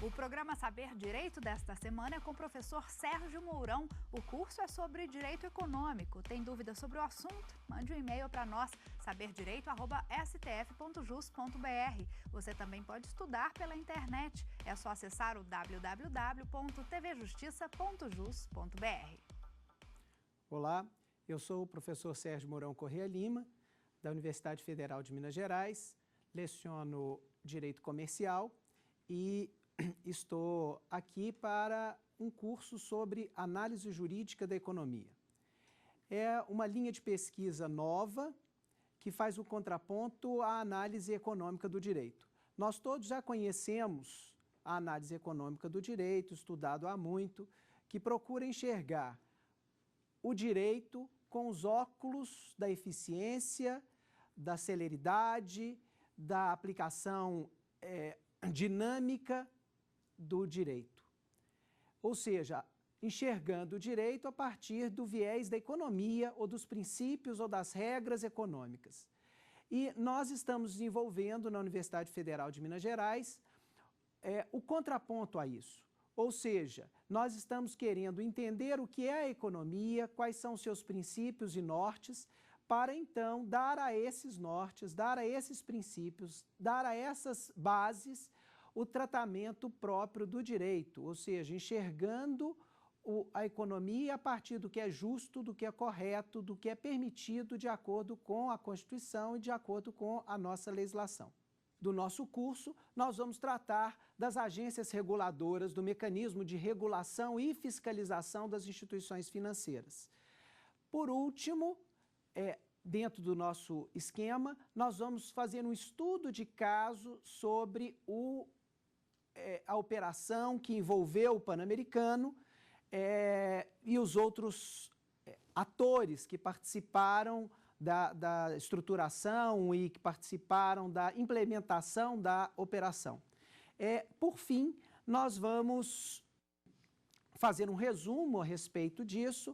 O programa Saber Direito desta semana é com o professor Sérgio Mourão. O curso é sobre direito econômico. Tem dúvidas sobre o assunto? Mande um e-mail para nós, saberdireito@stf.jus.br. Você também pode estudar pela internet. É só acessar o www.tvjustiça.jus.br. Olá, eu sou o professor Sérgio Mourão Corrêa Lima, da Universidade Federal de Minas Gerais, leciono Direito Comercial e estou aqui para um curso sobre análise jurídica da economia. É uma linha de pesquisa nova que faz o contraponto à análise econômica do direito. Nós todos já conhecemos a análise econômica do direito, estudado há muito, que procura enxergar o direito com os óculos da eficiência, da celeridade, da aplicação dinâmica do direito. Ou seja, enxergando o direito a partir do viés da economia ou dos princípios ou das regras econômicas. E nós estamos desenvolvendo na Universidade Federal de Minas Gerais o contraponto a isso. Ou seja, nós estamos querendo entender o que é a economia, quais são seus princípios e nortes, para então dar a esses nortes, dar a esses princípios, dar a essas bases o tratamento próprio do direito, ou seja, enxergando a economia a partir do que é justo, do que é correto, do que é permitido de acordo com a Constituição e de acordo com a nossa legislação. Do nosso curso, nós vamos tratar das agências reguladoras, do mecanismo de regulação e fiscalização das instituições financeiras. Por último, dentro do nosso esquema, nós vamos fazer um estudo de caso sobre a operação que envolveu o Pan-Americano e os outros atores que participaram da estruturação e que participaram da implementação da operação. Por fim, nós vamos fazer um resumo a respeito disso,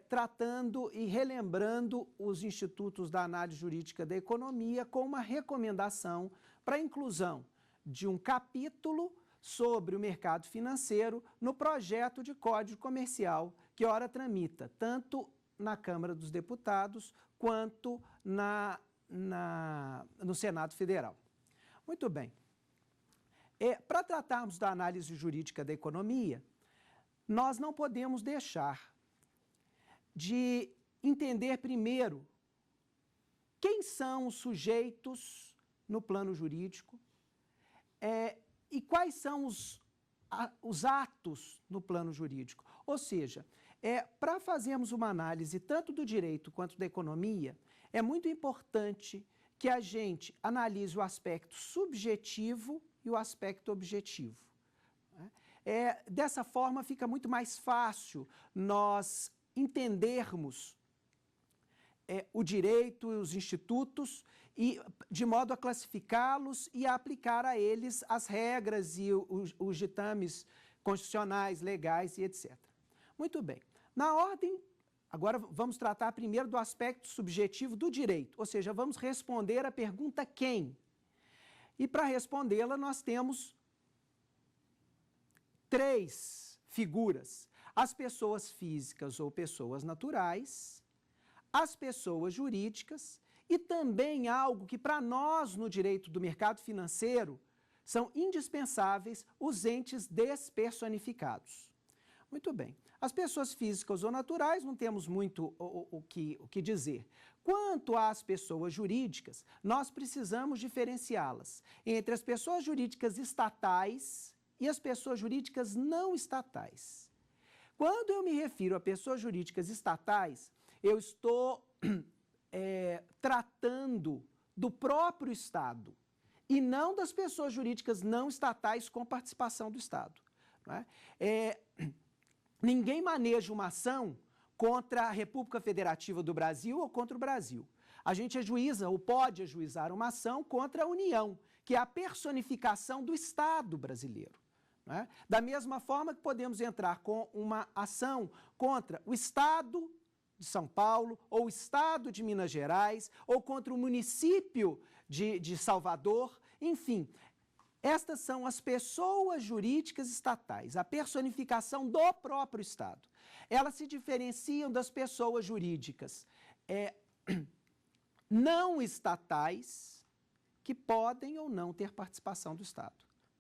tratando e relembrando os institutos da análise jurídica da economia com uma recomendação para a inclusão de um capítulo sobre o mercado financeiro no projeto de Código Comercial que ora tramita, tanto na Câmara dos Deputados quanto no Senado Federal. Muito bem. Para tratarmos da análise jurídica da economia, nós não podemos deixar de entender primeiro quem são os sujeitos no plano jurídico e quais são os atos no plano jurídico. Ou seja, para fazermos uma análise tanto do direito quanto da economia, é muito importante que a gente analise o aspecto subjetivo e o aspecto objetivo. Dessa forma, fica muito mais fácil nós entendermos o direito e os institutos e de modo a classificá-los e a aplicar a eles as regras e os ditames constitucionais, legais e etc. Muito bem. Na ordem, agora vamos tratar primeiro do aspecto subjetivo do direito, ou seja, vamos responder a pergunta quem. E para respondê-la nós temos três figuras: as pessoas físicas ou pessoas naturais, as pessoas jurídicas e também algo que para nós no direito do mercado financeiro são indispensáveis, os entes despersonificados. Muito bem. As pessoas físicas ou naturais não temos muito o que dizer. Quanto às pessoas jurídicas, nós precisamos diferenciá-las entre as pessoas jurídicas estatais e as pessoas jurídicas não estatais. Quando eu me refiro a pessoas jurídicas estatais, eu estou tratando do próprio Estado e não das pessoas jurídicas não estatais com participação do Estado. Não é? Ninguém maneja uma ação contra a República Federativa do Brasil ou contra o Brasil. A gente ajuiza ou pode ajuizar uma ação contra a União, que é a personificação do Estado brasileiro. Não é? Da mesma forma que podemos entrar com uma ação contra o Estado de São Paulo, ou o Estado de Minas Gerais, ou contra o município de Salvador, enfim. Estas são as pessoas jurídicas estatais, a personificação do próprio Estado. Elas se diferenciam das pessoas jurídicas não estatais, que podem ou não ter participação do Estado,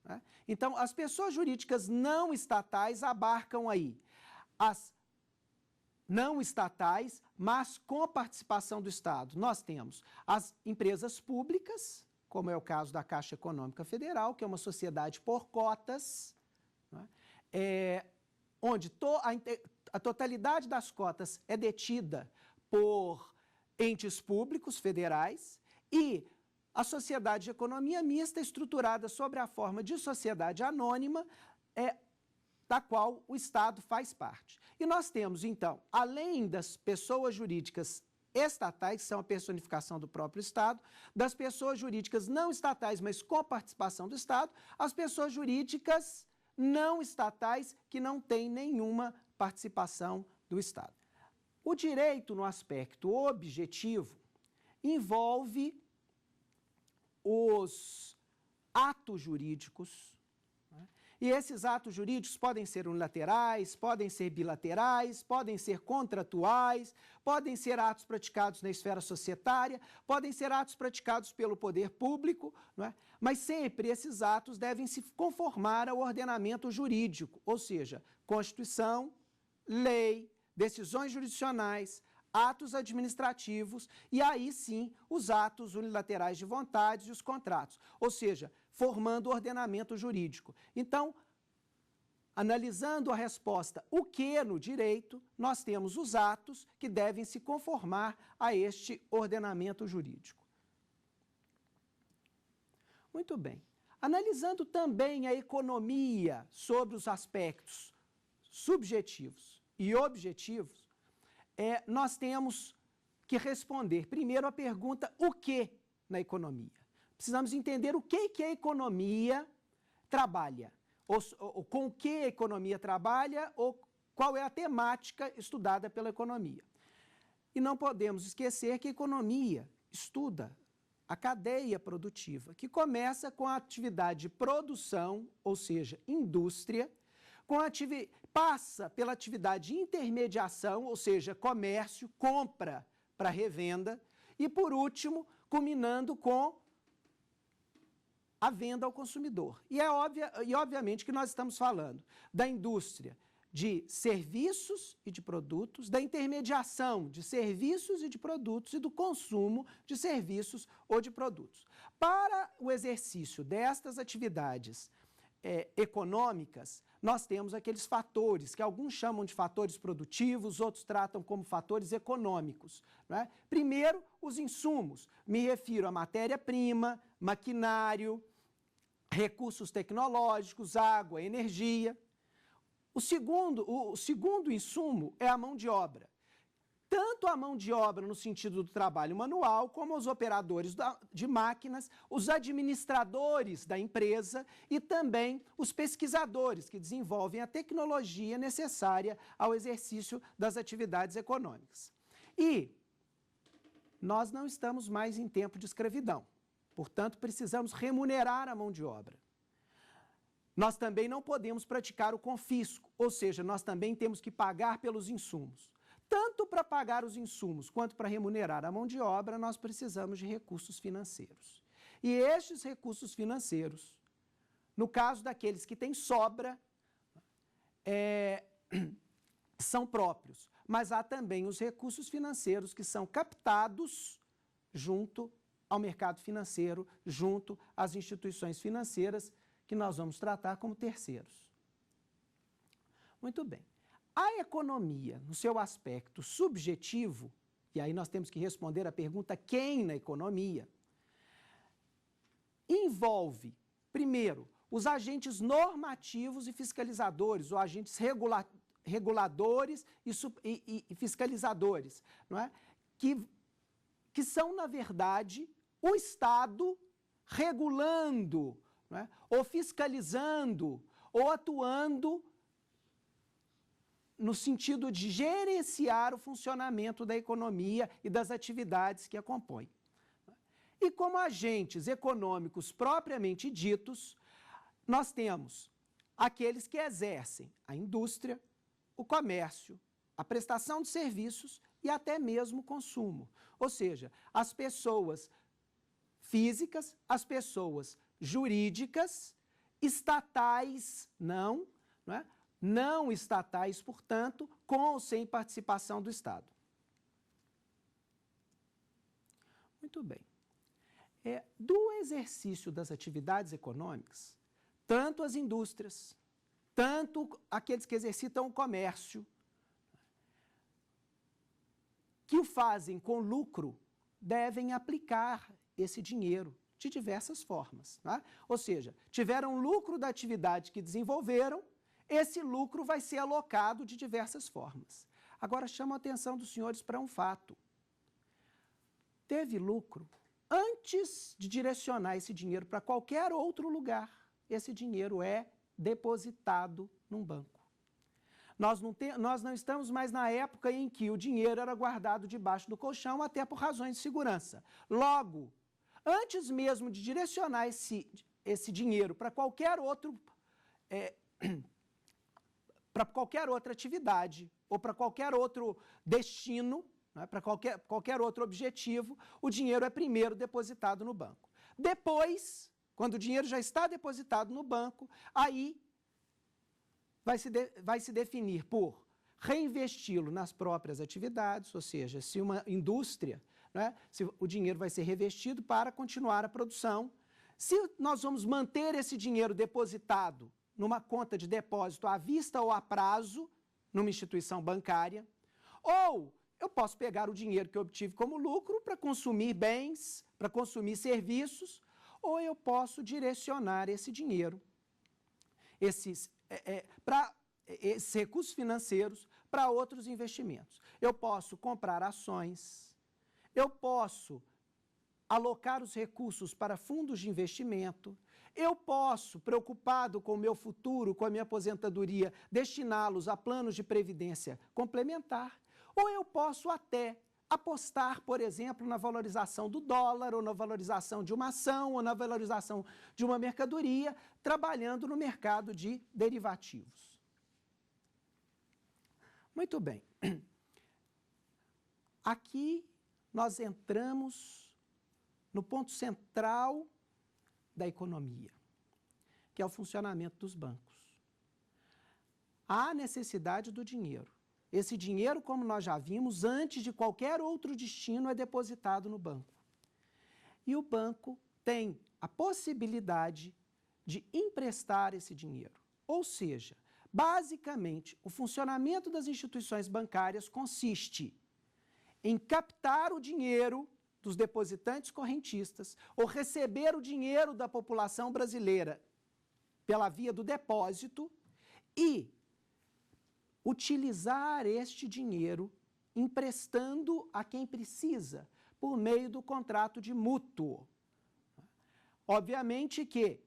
né? Então, as pessoas jurídicas não estatais abarcam aí as não estatais, mas com participação do Estado. Nós temos as empresas públicas, como é o caso da Caixa Econômica Federal, que é uma sociedade por cotas, né? Onde a totalidade das cotas é detida por entes públicos federais e a sociedade de economia mista estruturada sobre a forma de sociedade anônima, da qual o Estado faz parte. E nós temos, então, além das pessoas jurídicas estatais, que são a personificação do próprio Estado, das pessoas jurídicas não estatais, mas com participação do Estado, as pessoas jurídicas não estatais que não têm nenhuma participação do Estado. O direito, no aspecto objetivo, envolve os atos jurídicos, né? E esses atos jurídicos podem ser unilaterais, podem ser bilaterais, podem ser contratuais, podem ser atos praticados na esfera societária, podem ser atos praticados pelo poder público, não é? Mas sempre esses atos devem se conformar ao ordenamento jurídico, ou seja, Constituição, lei, decisões jurisdicionais, atos administrativos e aí sim os atos unilaterais de vontades e os contratos, ou seja, formando o ordenamento jurídico. Então, analisando a resposta o que no direito, nós temos os atos que devem se conformar a este ordenamento jurídico. Muito bem. Analisando também a economia sobre os aspectos subjetivos e objetivos, nós temos que responder primeiro a pergunta o que na economia. Precisamos entender o que a economia trabalha, ou com o que a economia trabalha, ou qual é a temática estudada pela economia. E não podemos esquecer que a economia estuda a cadeia produtiva, que começa com a atividade de produção, ou seja, indústria, passa pela atividade de intermediação, ou seja, comércio, compra para revenda, e por último, culminando com a venda ao consumidor. E obviamente que nós estamos falando da indústria de serviços e de produtos, da intermediação de serviços e de produtos e do consumo de serviços ou de produtos. Para o exercício destas atividades econômicas, nós temos aqueles fatores, que alguns chamam de fatores produtivos, outros tratam como fatores econômicos, não é? Primeiro, os insumos. Me refiro a matéria-prima, maquinário, recursos tecnológicos, água, energia. O segundo insumo é a mão de obra. Tanto a mão de obra no sentido do trabalho manual, como os operadores de máquinas, os administradores da empresa e também os pesquisadores que desenvolvem a tecnologia necessária ao exercício das atividades econômicas. E nós não estamos mais em tempo de escravidão, portanto, precisamos remunerar a mão de obra. Nós também não podemos praticar o confisco, ou seja, nós também temos que pagar pelos insumos. Tanto para pagar os insumos quanto para remunerar a mão de obra, nós precisamos de recursos financeiros. E estes recursos financeiros, no caso daqueles que têm sobra, são próprios. Mas há também os recursos financeiros que são captados junto ao mercado financeiro, junto às instituições financeiras, que nós vamos tratar como terceiros. Muito bem. A economia, no seu aspecto subjetivo, e aí nós temos que responder a pergunta quem na economia, envolve, primeiro, os agentes normativos e fiscalizadores, ou agentes reguladores e fiscalizadores, não é? Que são, na verdade, o Estado regulando, não é? Ou fiscalizando, ou atuando no sentido de gerenciar o funcionamento da economia e das atividades que a compõem. E como agentes econômicos propriamente ditos, nós temos aqueles que exercem a indústria, o comércio, a prestação de serviços e até mesmo o consumo. Ou seja, as pessoas físicas, as pessoas jurídicas, estatais não é? Não estatais, portanto, com ou sem participação do Estado. Muito bem. Do exercício das atividades econômicas, tanto as indústrias, tanto aqueles que exercitam o comércio, que o fazem com lucro, devem aplicar esse dinheiro de diversas formas. Tá? Ou seja, tiveram lucro da atividade que desenvolveram, esse lucro vai ser alocado de diversas formas. Agora, chamo a atenção dos senhores para um fato. Teve lucro antes de direcionar esse dinheiro para qualquer outro lugar. Esse dinheiro é depositado num banco. Nós não estamos mais na época em que o dinheiro era guardado debaixo do colchão, até por razões de segurança. Logo, antes mesmo de direcionar esse dinheiro para qualquer outro, para qualquer outra atividade ou para qualquer outro destino, né, para qualquer outro objetivo, o dinheiro é primeiro depositado no banco. Depois, quando o dinheiro já está depositado no banco, aí vai se definir por reinvesti-lo nas próprias atividades, ou seja, se uma indústria, né, se o dinheiro vai ser reinvestido para continuar a produção. Se nós vamos manter esse dinheiro depositado numa conta de depósito à vista ou a prazo, numa instituição bancária, ou eu posso pegar o dinheiro que eu obtive como lucro para consumir bens, para consumir serviços, ou eu posso direcionar esse dinheiro, esses recursos financeiros, para outros investimentos. Eu posso comprar ações, eu posso alocar os recursos para fundos de investimento, eu posso, preocupado com o meu futuro, com a minha aposentadoria, destiná-los a planos de previdência complementar, ou eu posso até apostar, por exemplo, na valorização do dólar, ou na valorização de uma ação, ou na valorização de uma mercadoria, trabalhando no mercado de derivativos. Muito bem. Aqui nós entramos no ponto central da economia, que é o funcionamento dos bancos. Há necessidade do dinheiro. Esse dinheiro, como nós já vimos, antes de qualquer outro destino, é depositado no banco. E o banco tem a possibilidade de emprestar esse dinheiro. Ou seja, basicamente, o funcionamento das instituições bancárias consiste em captar o dinheiro dos depositantes correntistas ou receber o dinheiro da população brasileira pela via do depósito e utilizar este dinheiro emprestando a quem precisa por meio do contrato de mútuo. Obviamente que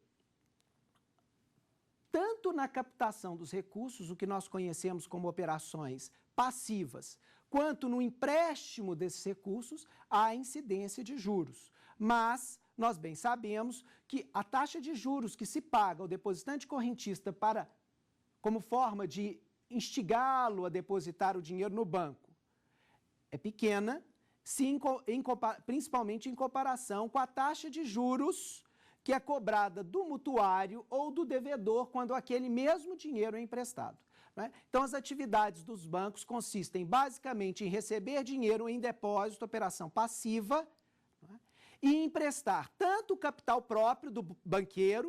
tanto na captação dos recursos, o que nós conhecemos como operações passivas, quanto no empréstimo desses recursos, há incidência de juros. Mas nós bem sabemos que a taxa de juros que se paga ao depositante correntista como forma de instigá-lo a depositar o dinheiro no banco é pequena, principalmente em comparação com a taxa de juros que é cobrada do mutuário ou do devedor quando aquele mesmo dinheiro é emprestado. Né? Então, as atividades dos bancos consistem basicamente em receber dinheiro em depósito, operação passiva, né? E emprestar tanto o capital próprio do banqueiro,